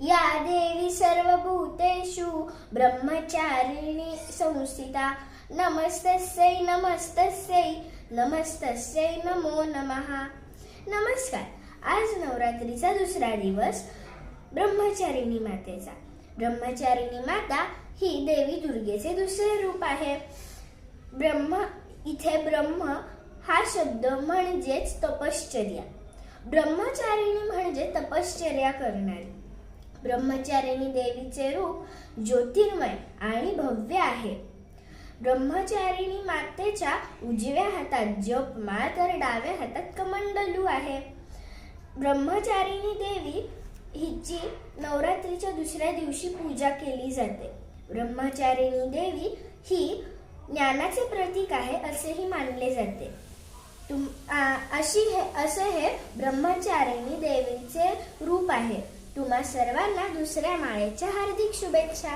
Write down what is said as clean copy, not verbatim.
या देवी सर्वभूतेषु ब्रह्मचारिणी संस्थिता नमस्तस्यै नमस्तस्यै नमस्तस्यै नमो नमः। नमस्कार। आज नवरात्रीचा दुसरा दिवस ब्रह्मचारिणी मातेचा। ब्रह्मचारिणी माता ही देवी दुर्गेचे दुसरे रूप आहे। इथे ब्रह्म हा शब्द म्हणजेच तपश्चर्या। ब्रह्मचारिणी म्हणजे तपश्चर्या करणारी। ब्रह्मचारिणी देवीचे रूप ज्योतिर्मय आणि भव्य आहे। ब्रह्मचारिणी मातेच्या उजव्या हातात जपमाळ तर डाव्या हातात कमंडलू आहे। ब्रह्मचारिणी देवी हिची नवरात्रीच्या दुसऱ्या दिवशी पूजा केली जाते। ब्रह्मचारिणी देवी ही ज्ञानाचे प्रतीक आहे असेही मानले जाते। असे हे ब्रह्मचारिणी देवीचे रूप आहे। तुम्हा सर्वांना दुसऱ्या माळेच्या हार्दिक शुभेच्छा।